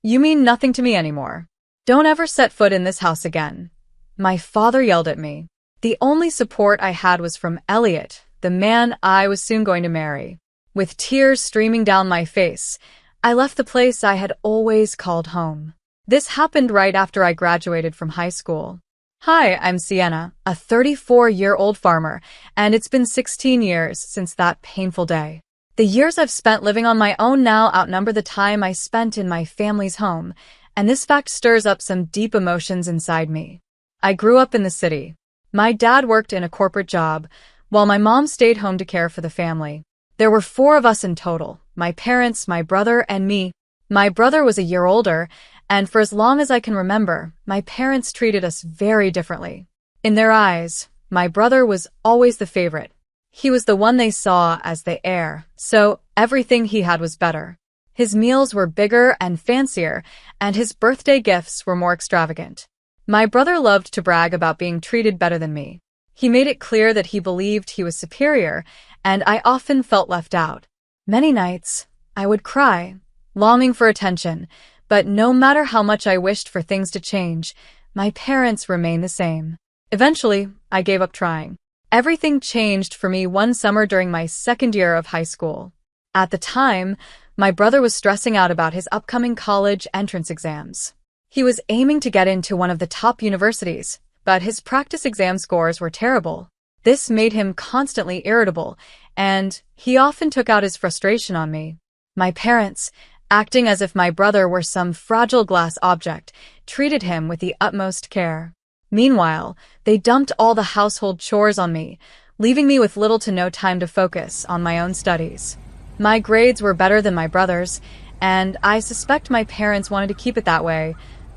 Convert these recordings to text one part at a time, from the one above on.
You mean nothing to me anymore. Don't ever set foot in this house again." My father yelled at me. The only support I had was from Elliot, the man I was soon going to marry. With tears streaming down my face, I left the place I had always called home. This happened right after I graduated from high school. Hi, I'm Sienna, a 34-year-old farmer, and it's been 16 years since that painful day. The years I've spent living on my own now outnumber the time I spent in my family's home, and this fact stirs up some deep emotions inside me. I grew up in the city. My dad worked in a corporate job, while my mom stayed home to care for the family. There were 4 of us in total: my parents, my brother, and me. My brother was a year older, and for as long as I can remember, my parents treated us very differently. In their eyes, my brother was always the favorite. He was the one they saw as the heir, so everything he had was better. His meals were bigger and fancier, and his birthday gifts were more extravagant. My brother loved to brag about being treated better than me. He made it clear that he believed he was superior, and I often felt left out. Many nights, I would cry, longing for attention, but no matter how much I wished for things to change, my parents remained the same. Eventually, I gave up trying. Everything changed for me one summer during my second year of high school. At the time, my brother was stressing out about his upcoming college entrance exams. He was aiming to get into one of the top universities, but his practice exam scores were terrible. This made him constantly irritable, and he often took out his frustration on me. My parents, acting as if my brother were some fragile glass object, treated him with the utmost care. Meanwhile, they dumped all the household chores on me, leaving me with little to no time to focus on my own studies. My grades were better than my brother's, and I suspect my parents wanted to keep it that way,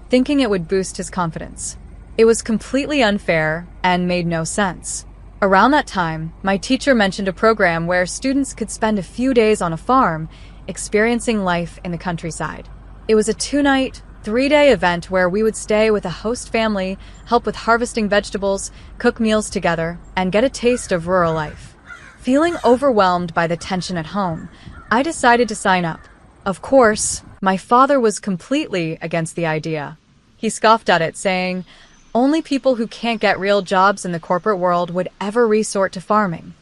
thinking it would boost his confidence. It was completely unfair and made no sense. Around that time, my teacher mentioned a program where students could spend a few days on a farm, experiencing life in the countryside. It was a 2-night, 3-day event where we would stay with a host family, help with harvesting vegetables, cook meals together, and get a taste of rural life. Feeling overwhelmed by the tension at home, I decided to sign up. Of course, my father was completely against the idea. He scoffed at it, saying, "Only people who can't get real jobs in the corporate world would ever resort to farming."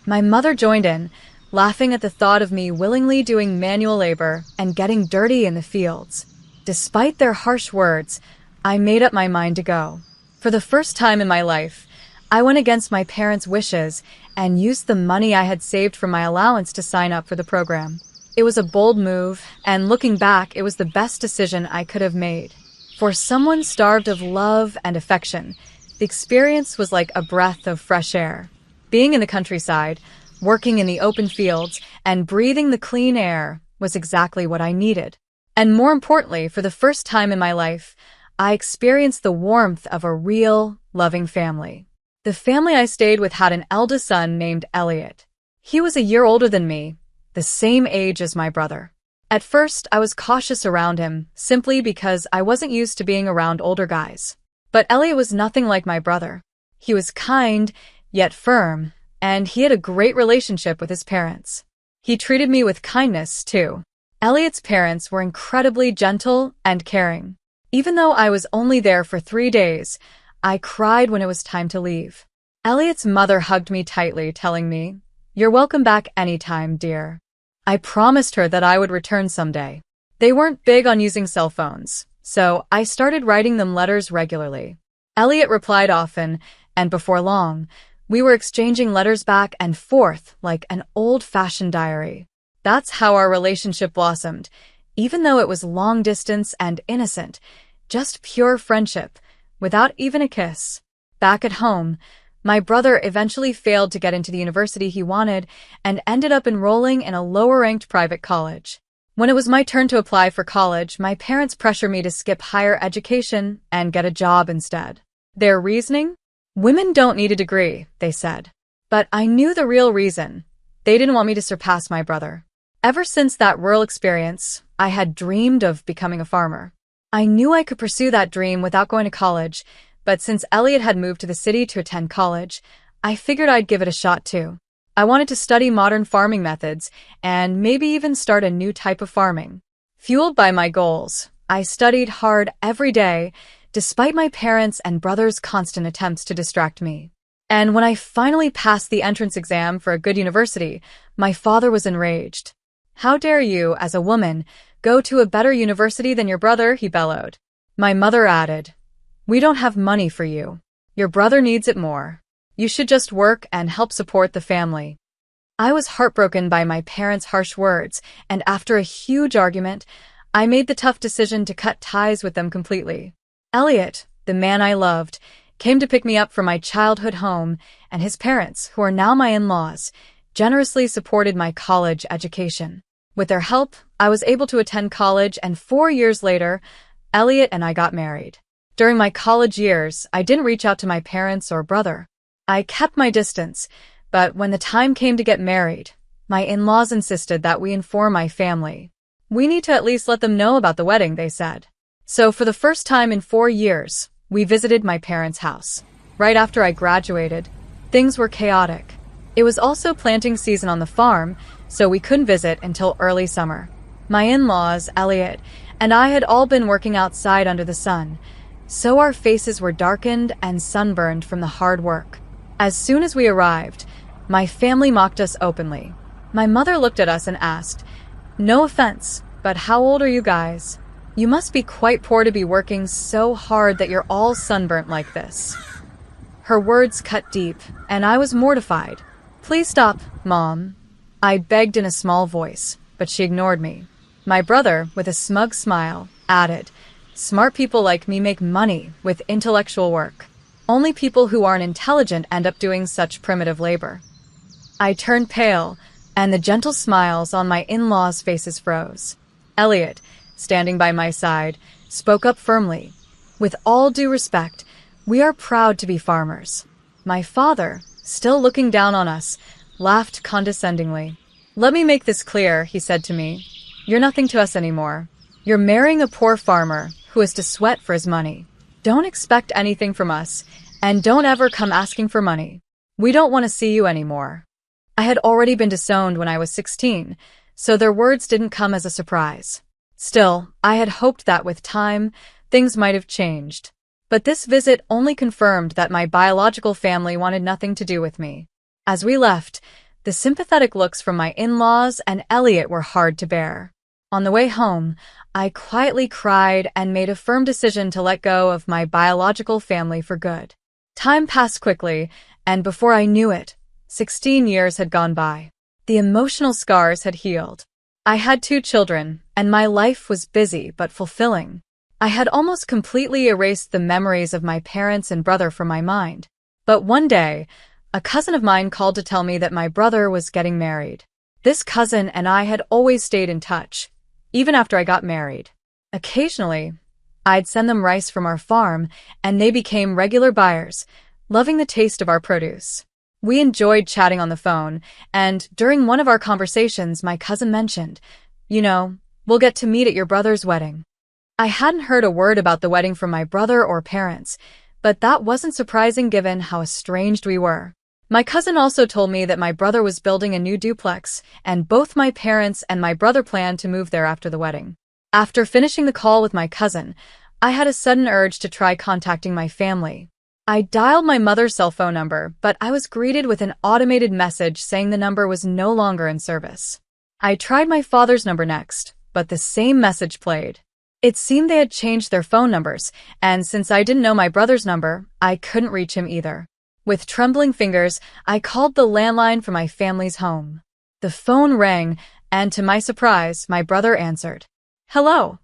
My mother joined in, laughing at the thought of me willingly doing manual labor and getting dirty in the fields. Despite their harsh words, I made up my mind to go. For the first time in my life, I went against my parents' wishes and used the money I had saved from my allowance to sign up for the program. It was a bold move, and looking back, it was the best decision I could have made. For someone starved of love and affection, the experience was like a breath of fresh air. Being in the countryside, working in the open fields, and breathing the clean air was exactly what I needed. And more importantly, for the first time in my life, I experienced the warmth of a real, loving family. The family I stayed with had an eldest son named Elliot. He was a year older than me, the same age as my brother. At first, I was cautious around him, simply because I wasn't used to being around older guys. But Elliot was nothing like my brother. He was kind, yet firm, and he had a great relationship with his parents. He treated me with kindness, too. Elliot's parents were incredibly gentle and caring. Even though I was only there for 3 days, I cried when it was time to leave. Elliot's mother hugged me tightly, telling me, "You're welcome back anytime, dear." I promised her that I would return someday. They weren't big on using cell phones, so I started writing them letters regularly. Elliot replied often, and before long, we were exchanging letters back and forth like an old-fashioned diary. That's how our relationship blossomed, even though it was long distance and innocent, just pure friendship, without even a kiss. Back at home, my brother eventually failed to get into the university he wanted and ended up enrolling in a lower-ranked private college. When it was my turn to apply for college, my parents pressured me to skip higher education and get a job instead. Their reasoning? Women don't need a degree, they said. But I knew the real reason. They didn't want me to surpass my brother. Ever since that rural experience, I had dreamed of becoming a farmer. I knew I could pursue that dream without going to college, but since Elliot had moved to the city to attend college, I figured I'd give it a shot too. I wanted to study modern farming methods and maybe even start a new type of farming. Fueled by my goals, I studied hard every day, despite my parents' and brother's constant attempts to distract me. And when I finally passed the entrance exam for a good university, my father was enraged. "How dare you, as a woman, go to a better university than your brother?" he bellowed. My mother added, "We don't have money for you. Your brother needs it more. You should just work and help support the family." I was heartbroken by my parents' harsh words, and after a huge argument, I made the tough decision to cut ties with them completely. Elliot, the man I loved, came to pick me up from my childhood home, and his parents, who are now my in-laws, generously supported my college education. With their help, I was able to attend college, and 4 years later, Elliot and I got married. During my college years, I didn't reach out to my parents or brother. I kept my distance, but when the time came to get married, my in-laws insisted that we inform my family. "We need to at least let them know about the wedding," they said. So for the first time in 4 years, we visited my parents' house. Right after I graduated, things were chaotic. It was also planting season on the farm, so we couldn't visit until early summer. My in-laws, Elliot, and I had all been working outside under the sun, so our faces were darkened and sunburned from the hard work. As soon as we arrived, my family mocked us openly. My mother looked at us and asked, "No offense, but how old are you guys? You must be quite poor to be working so hard that you're all sunburnt like this." Her words cut deep, and I was mortified. "Please stop, Mom," I begged in a small voice, but she ignored me. My brother, with a smug smile, added, "Smart people like me make money with intellectual work. Only people who aren't intelligent end up doing such primitive labor." I turned pale, and the gentle smiles on my in-laws' faces froze. Elliot, standing by my side, spoke up firmly. "With all due respect, we are proud to be farmers." My father, still looking down on us, laughed condescendingly. "Let me make this clear," he said to me. "You're nothing to us anymore. You're marrying a poor farmer who has to sweat for his money. Don't expect anything from us, and don't ever come asking for money. We don't want to see you anymore." I had already been disowned when I was 16, so their words didn't come as a surprise. Still, I had hoped that with time, things might have changed. But this visit only confirmed that my biological family wanted nothing to do with me. As we left, the sympathetic looks from my in-laws and Elliot were hard to bear. On the way home, I quietly cried and made a firm decision to let go of my biological family for good. Time passed quickly, and before I knew it, 16 years had gone by. The emotional scars had healed. I had 2 children, and my life was busy but fulfilling. I had almost completely erased the memories of my parents and brother from my mind. But one day, a cousin of mine called to tell me that my brother was getting married. This cousin and I had always stayed in touch, even after I got married. Occasionally, I'd send them rice from our farm, and they became regular buyers, loving the taste of our produce. We enjoyed chatting on the phone, and during one of our conversations, my cousin mentioned, "We'll get to meet at your brother's wedding." I hadn't heard a word about the wedding from my brother or parents, but that wasn't surprising given how estranged we were. My cousin also told me that my brother was building a new duplex, and both my parents and my brother planned to move there after the wedding. After finishing the call with my cousin, I had a sudden urge to try contacting my family. I dialed my mother's cell phone number, but I was greeted with an automated message saying the number was no longer in service. I tried my father's number next, but the same message played. It seemed they had changed their phone numbers, and since I didn't know my brother's number, I couldn't reach him either. With trembling fingers, I called the landline for my family's home. The phone rang, and to my surprise, my brother answered. "Hello."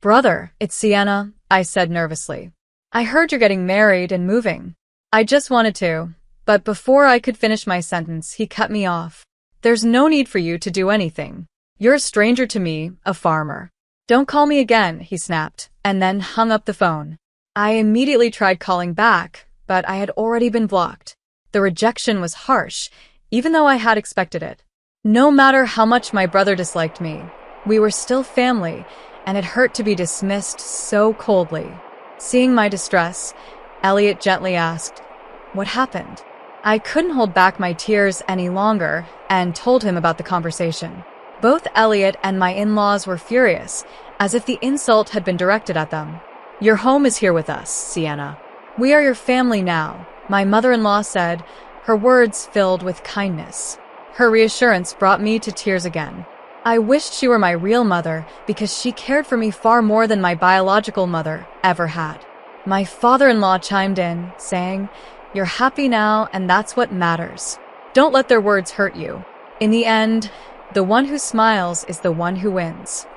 "Brother, it's Sienna," I said nervously. "I heard you're getting married and moving." I just wanted to, but before I could finish my sentence, he cut me off. "There's no need for you to do anything. You're a stranger to me, a farmer. Don't call me again," he snapped, and then hung up the phone. I immediately tried calling back, but I had already been blocked. The rejection was harsh, even though I had expected it. No matter how much my brother disliked me, we were still family, and it hurt to be dismissed so coldly. Seeing my distress, Elliot gently asked, "What happened?" I couldn't hold back my tears any longer and told him about the conversation. Both Elliot and my in-laws were furious, as if the insult had been directed at them. "Your home is here with us, Sienna. We are your family now," my mother-in-law said, her words filled with kindness. Her reassurance brought me to tears again. I wished she were my real mother because she cared for me far more than my biological mother ever had. My father-in-law chimed in, saying, "You're happy now, and that's what matters. Don't let their words hurt you. In the end, the one who smiles is the one who wins."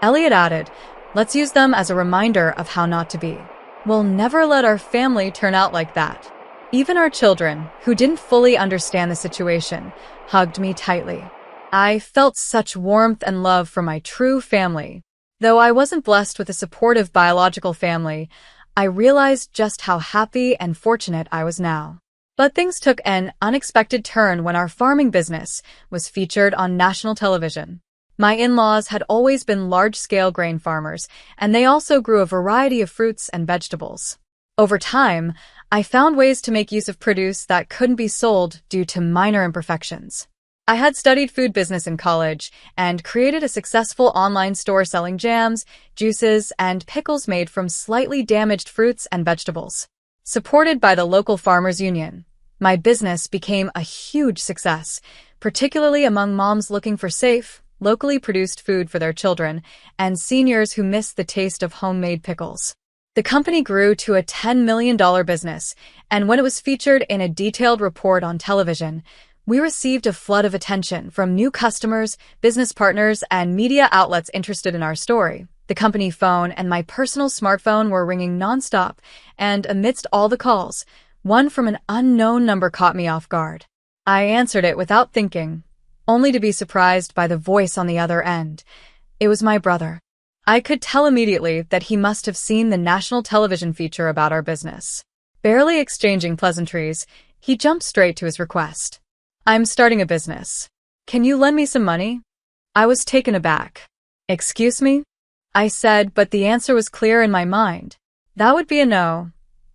Elliot added, "Let's use them as a reminder of how not to be. We'll never let our family turn out like that." Even our children, who didn't fully understand the situation, hugged me tightly. I felt such warmth and love from my true family. Though I wasn't blessed with a supportive biological family, I realized just how happy and fortunate I was now. But things took an unexpected turn when our farming business was featured on national television. My in-laws had always been large-scale grain farmers, and they also grew a variety of fruits and vegetables. Over time, I found ways to make use of produce that couldn't be sold due to minor imperfections. I had studied food business in college and created a successful online store selling jams, juices, and pickles made from slightly damaged fruits and vegetables. Supported by the local farmers union, my business became a huge success, particularly among moms looking for safe, locally produced food for their children and seniors who miss the taste of homemade pickles. The company grew to a $10 million business, and when it was featured in a detailed report on television, we received a flood of attention from new customers, business partners, and media outlets interested in our story. The company phone and my personal smartphone were ringing nonstop, and amidst all the calls, one from an unknown number caught me off guard. I answered it without thinking, only to be surprised by the voice on the other end. It was my brother. I could tell immediately that he must have seen the national television feature about our business. Barely exchanging pleasantries, he jumped straight to his request. "I'm starting a business. Can you lend me some money?" I was taken aback. "Excuse me?" I said, but the answer was clear in my mind. "That would be a no,"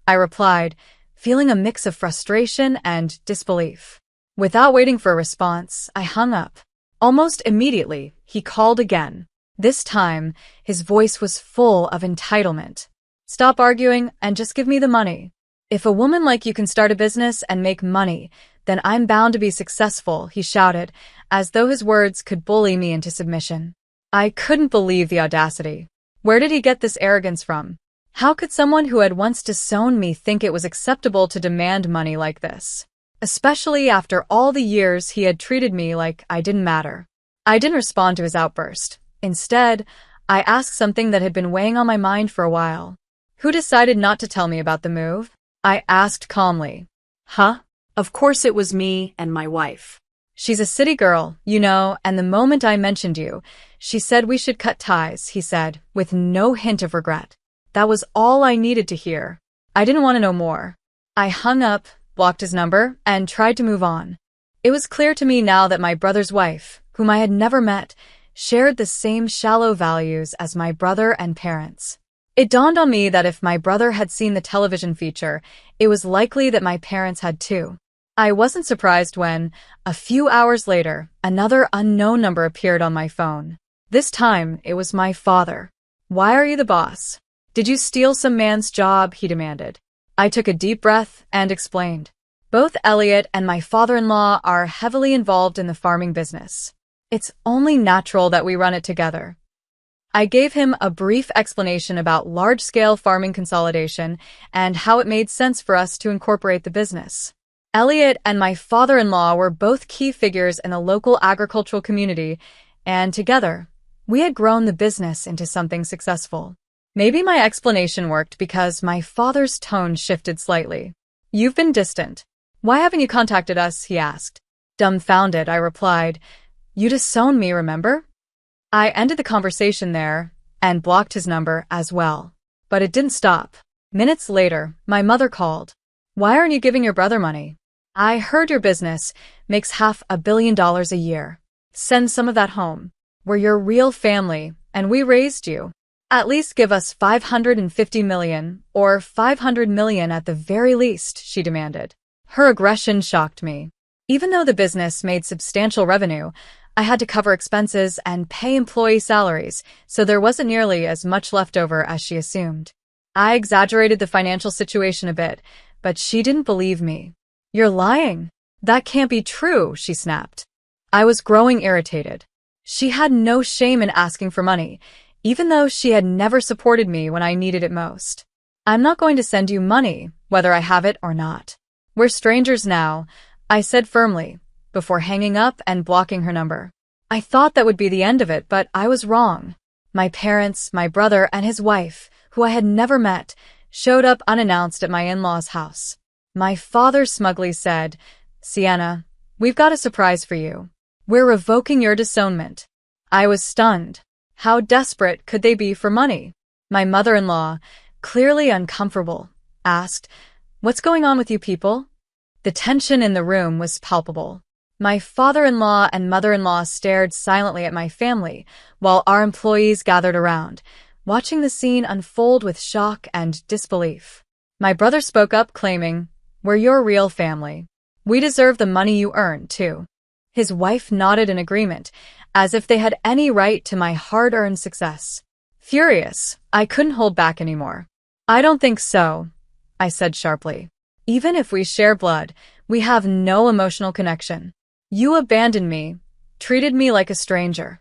I replied, feeling a mix of frustration and disbelief. Without waiting for a response, I hung up. Almost immediately, he called again. This time, his voice was full of entitlement. "Stop arguing and just give me the money. If a woman like you can start a business and make money, then I'm bound to be successful," he shouted, as though his words could bully me into submission. I couldn't believe the audacity. Where did he get this arrogance from? How could someone who had once disowned me think it was acceptable to demand money like this? Especially after all the years he had treated me like I didn't matter. I didn't respond to his outburst. Instead, I asked something that had been weighing on my mind for a while. "Who decided not to tell me about the move?" I asked calmly. "Huh? Of course it was me and my wife. She's a city girl, you know, and the moment I mentioned you, she said we should cut ties," he said, with no hint of regret. That was all I needed to hear. I didn't want to know more. I hung up, blocked his number, and tried to move on. It was clear to me now that my brother's wife, whom I had never met, shared the same shallow values as my brother and parents. It dawned on me that if my brother had seen the television feature, it was likely that my parents had too. I wasn't surprised when, a few hours later, another unknown number appeared on my phone. This time, it was my father. "Why are you the boss? Did you steal some man's job?" he demanded. I took a deep breath and explained. Both Elliot and my father-in-law are heavily involved in the farming business. It's only natural that we run it together. I gave him a brief explanation about large-scale farming consolidation and how it made sense for us to incorporate the business. Elliot and my father-in-law were both key figures in the local agricultural community, and together, we had grown the business into something successful. Maybe my explanation worked because my father's tone shifted slightly. "You've been distant. Why haven't you contacted us?" he asked. Dumbfounded, I replied, "You disowned me, remember?" I ended the conversation there and blocked his number as well. But it didn't stop. Minutes later, my mother called. "Why aren't you giving your brother money? I heard your business makes $500 million a year. Send some of that home. We're your real family, and we raised you. At least give us $550 million, or $500 million at the very least," she demanded. Her aggression shocked me. Even though the business made substantial revenue, I had to cover expenses and pay employee salaries, so there wasn't nearly as much left over as she assumed. I exaggerated the financial situation a bit, but she didn't believe me. "You're lying. That can't be true," she snapped. I was growing irritated. She had no shame in asking for money, even though she had never supported me when I needed it most. "I'm not going to send you money, whether I have it or not. We're strangers now," I said firmly, before hanging up and blocking her number. I thought that would be the end of it, but I was wrong. My parents, my brother, and his wife, who I had never met, showed up unannounced at my in-laws' house. My father smugly said, "Sienna, we've got a surprise for you. We're revoking your disownment." I was stunned. How desperate could they be for money? My mother-in-law, clearly uncomfortable, asked, "What's going on with you people?" The tension in the room was palpable. My father-in-law and mother-in-law stared silently at my family, while our employees gathered around, watching the scene unfold with shock and disbelief. My brother spoke up, claiming, "We're your real family. We deserve the money you earned, too." His wife nodded in agreement, as if they had any right to my hard-earned success. Furious, I couldn't hold back anymore. "I don't think so," I said sharply. "Even if we share blood, we have no emotional connection. You abandoned me, treated me like a stranger."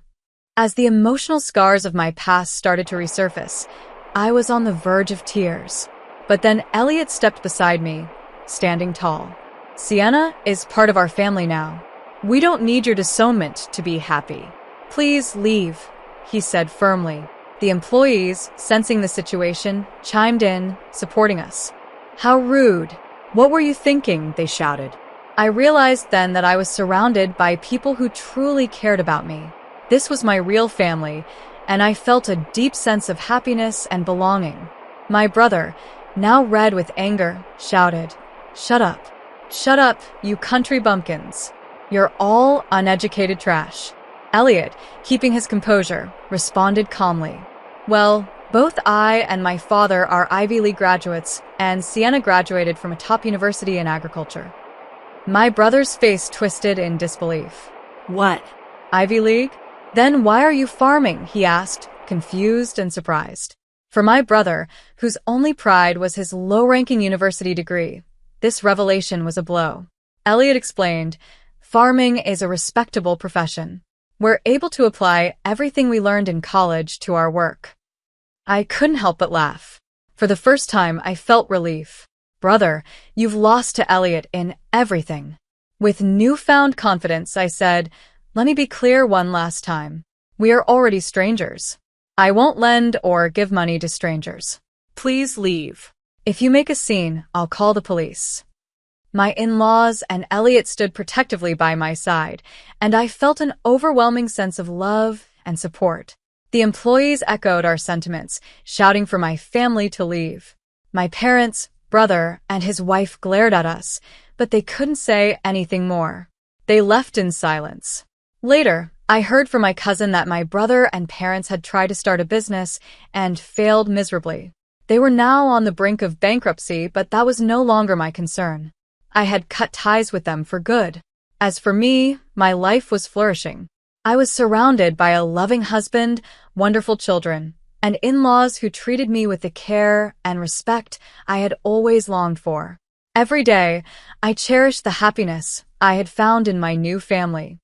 As the emotional scars of my past started to resurface, I was on the verge of tears. But then Elliot stepped beside me, standing tall. "Sienna is part of our family now. We don't need your disownment to be happy. Please leave," he said firmly. The employees, sensing the situation, chimed in, supporting us. "How rude. What were you thinking?" they shouted. I realized then that I was surrounded by people who truly cared about me. This was my real family, and I felt a deep sense of happiness and belonging. My brother, now red with anger, shouted, "Shut up. Shut up, you country bumpkins. You're all uneducated trash." Elliot, keeping his composure, responded calmly, "Well, both I and my father are Ivy League graduates, and Sienna graduated from a top university in agriculture." My brother's face twisted in disbelief. "What? "Ivy League? Then why are you farming?" he asked, confused and surprised. For my brother, whose only pride was his low-ranking university degree, this revelation was a blow. Elliot explained, "Farming is a respectable profession. We're able to apply everything we learned in college to our work." I couldn't help but laugh. For the first time, I felt relief. "Brother, you've lost to Elliot in everything." With newfound confidence, I said, "Let me be clear one last time. We are already strangers. I won't lend or give money to strangers. Please leave. If you make a scene, I'll call the police." My in-laws and Elliot stood protectively by my side, and I felt an overwhelming sense of love and support. The employees echoed our sentiments, shouting for my family to leave. My parents, brother, and his wife glared at us, but they couldn't say anything more. They left in silence. Later, I heard from my cousin that my brother and parents had tried to start a business and failed miserably. They were now on the brink of bankruptcy, but that was no longer my concern. I had cut ties with them for good. As for me, my life was flourishing. I was surrounded by a loving husband, wonderful children, and in-laws who treated me with the care and respect I had always longed for. Every day, I cherished the happiness I had found in my new family.